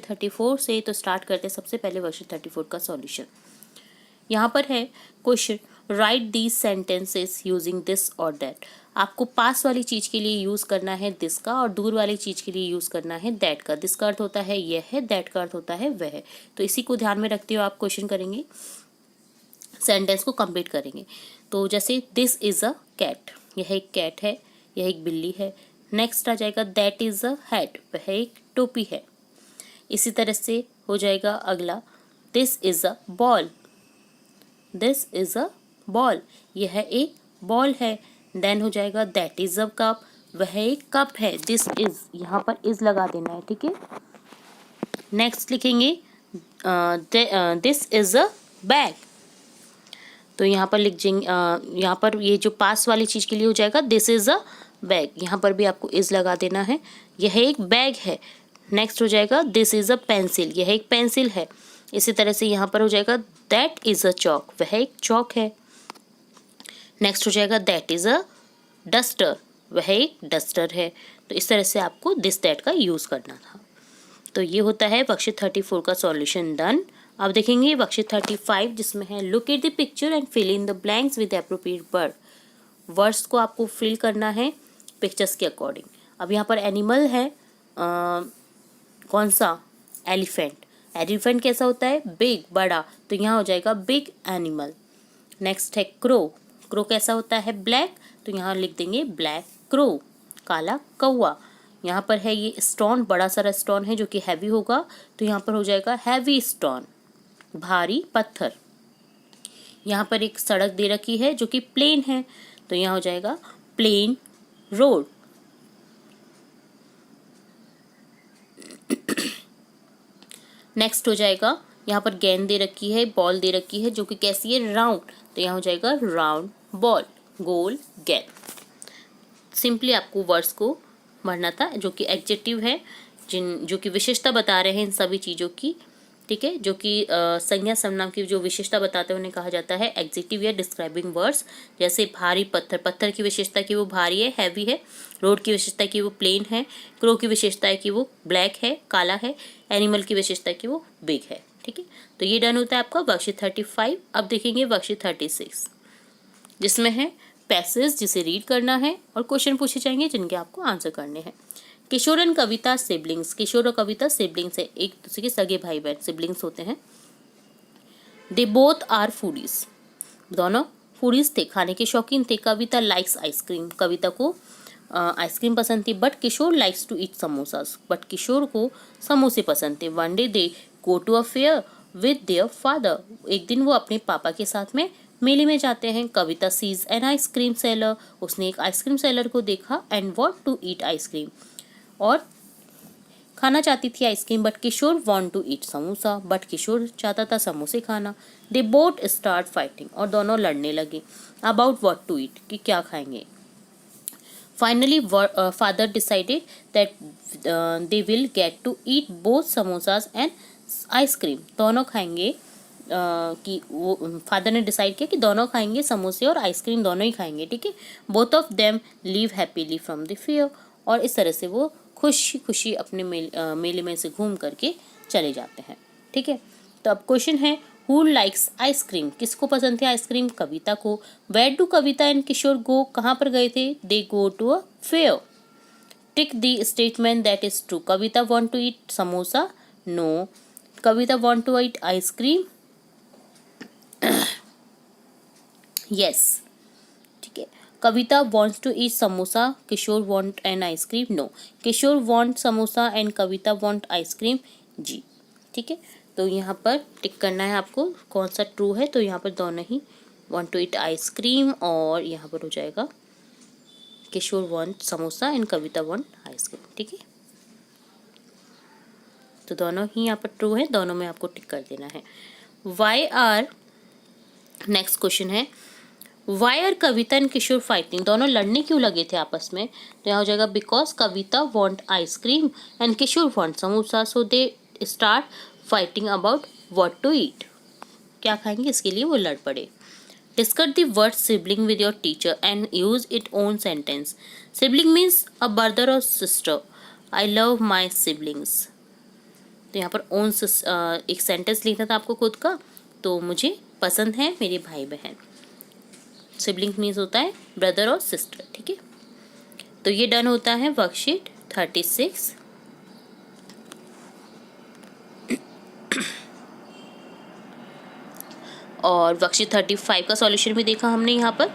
Worksheet 34 से। तो start करते हैं सबसे पहले वर्कशीट 34 का सॉल्यूशन। यहाँ पर है question, right these sentences using this और दैट। आपको पास वाली चीज के लिए यूज करना है दिस का और दूर वाली चीज के लिए यूज करना है दैट का। दिस का अर्थ होता है यह है, दैट का अर्थ होता है वह है। तो इसी को ध्यान में रखते हुए आप क्वेश्चन करेंगे, सेंटेंस को कंप्लीट करेंगे। तो जैसे दिस इज अ कैट, यह एक कैट है, यह एक बिल्ली है। नेक्स्ट आ जाएगा दैट इज अ हैट, वह एक टोपी है। इसी तरह से हो जाएगा अगला, this is a ball, this is a ball, यह एक बॉल है। देन हो जाएगा दैट इज अ कप, वह एक कप है। दिस इज, यहाँ पर इज लगा देना है, ठीक है। नेक्स्ट लिखेंगे दिस इज अ बैग, तो यहाँ पर लिख देंगे, यहाँ पर ये जो पास वाली चीज के लिए हो जाएगा दिस इज अ बैग, यहाँ पर भी आपको इज लगा देना है, यह एक बैग है। नेक्स्ट हो जाएगा दिस इज अ पेंसिल, यह एक पेंसिल है। इसी तरह से यहाँ पर हो जाएगा दैट इज अ चॉक, वह एक चॉक है। नेक्स्ट हो जाएगा दैट इज अ डस्टर, वह एक डस्टर है। तो इस तरह से आपको दिस दैट का यूज करना था। तो ये होता है वर्कशीट 34 का सॉल्यूशन डन। अब देखेंगे वर्कशीट 35 जिसमें है look at the picture and fill in the blanks with appropriate word. Words को आपको फिल करना है पिक्चर्स के अकॉर्डिंग। अब यहाँ पर एनिमल है, कौन सा, एलिफेंट। एलिफेंट कैसा होता है, बिग, बड़ा, तो यहाँ हो जाएगा बिग एनिमल। नेक्स्ट है क्रो, क्रो कैसा होता है, ब्लैक, तो यहाँ लिख देंगे ब्लैक क्रो। काला कौवा, यहाँ पर है ये स्टोन, बड़ा सारा स्टोन है जो कि हैवी होगा, तो यहाँ पर हो जाएगा हैवी स्टोन, भारी पत्थर। यहाँ पर एक सड़क दे रखी है जो कि प्लेन है, तो यहाँ हो जाएगा प्लेन रोड। नेक्स्ट हो जाएगा, यहाँ पर गेंद दे रखी है, बॉल दे रखी है जो कि कैसी है, राउंड, तो यहाँ हो जाएगा राउंड बॉल, गोल गेंद। सिंपली आपको वर्ड्स को पढ़ना था जो कि एडजेक्टिव है, जो कि विशेषता बता रहे हैं इन सभी चीज़ों की, ठीक है, जो कि संज्ञा सर्वनाम की जो विशेषता बताते हैं उन्हें कहा जाता है एडजेक्टिव या डिस्क्राइबिंग वर्ड्स। जैसे भारी पत्थर, पत्थर की विशेषता कि वो भारी है, हैवी है। रोड की विशेषता कि वो प्लेन है। क्रो की विशेषता है कि वो ब्लैक है, काला है। एनिमल की विशेषता कि वो बिग है, ठीक है। तो ये डन होता है आपका वर्कशीट 35। अब देखेंगे वर्कशीट 36 जिसमें है पैसेज जिसे रीड करना है और क्वेश्चन पूछे जाएंगे जिनके आपको आंसर करने हैं। किशोर एंड कविता सिबलिंग्स, किशोर और कविता सिबलिंग्स है, एक दूसरे के सगे भाई बहन सिबलिंग्स होते हैं। दे बोथ आर फूडीज, दोनों फूडीज थे, खाने के शौकीन थे। कविता लाइक्स आइसक्रीम, कविता को आइसक्रीम पसंद थी। But Kishore likes to eat samosas, but Kishore को समोसे पसंद थे। One day they go to a fair with their father, एक दिन वो अपने पापा के साथ में मेले में जाते हैं। Kavita sees an ice cream seller, उसने एक आइसक्रीम सेलर को देखा। And want to eat ice cream, और खाना चाहती थी ice cream. But Kishore want to eat samosa, but Kishore चाहता था समोसे खाना। दे बोथ स्टार्ट फाइटिंग, और दोनों लड़ने लगे अबाउट व्हाट टू ईट, कि क्या खाएंगे। Finally father decided that they will get to eat both samosas and ice cream, दोनों खाएंगे। कि वो फादर ने डिसाइड किया कि दोनों खाएंगे, समोसे और आइसक्रीम दोनों ही खाएंगे, ठीक है। Both of them leave happily from the fair, और इस तरह से वो खुशी खुशी अपने मेले में से घूम करके चले जाते हैं, ठीक है। तो अब क्वेश्चन है हु लाइक्स आइसक्रीम, किसको पसंद थी आइसक्रीम, कविता को। Where do Kavita and Kishore go, कहाँ पर गए थे, they go to a fair. Tick the statement that is true, Kavita want to eat samosa, no. Kavita want to eat ice cream, yes, ठीक है। Kavita wants to eat samosa, Kishore want an ice cream, no. Kishore want samosa and Kavita want ice cream, जी, ठीक है। तो यहाँ पर टिक करना है आपको कौन सा ट्रू है। तो यहाँ पर दोनों ही वॉन्ट टू ईट आइसक्रीम, और यहाँ पर हो जाएगा Kishore want samosa and Kavita want ice cream, ठीक है। तो दोनों ही यहाँ पर ट्रू है, दोनों में आपको टिक कर देना है। वाई आर, नेक्स्ट क्वेश्चन है why are Kavita and Kishore fighting, दोनों लड़ने क्यों लगे थे आपस में। तो यहाँ हो जाएगा because Kavita want ice cream and Kishore want samosa, so they start fighting about what to eat, क्या खाएंगे इसके लिए वो लड़ पड़े। Discuss the word sibling with your teacher and use it own sentence. Sibling means a brother और sister, I love my siblings. तो यहाँ पर ओन एक सेंटेंस लिखना था आपको खुद का, तो मुझे पसंद है मेरे भाई बहन। सिबलिंग मीन्स होता है ब्रदर और सिस्टर, ठीक है। तो ये डन होता है वर्कशीट 36। और वर्कशीट 35 का सॉल्यूशन भी देखा हमने यहाँ पर।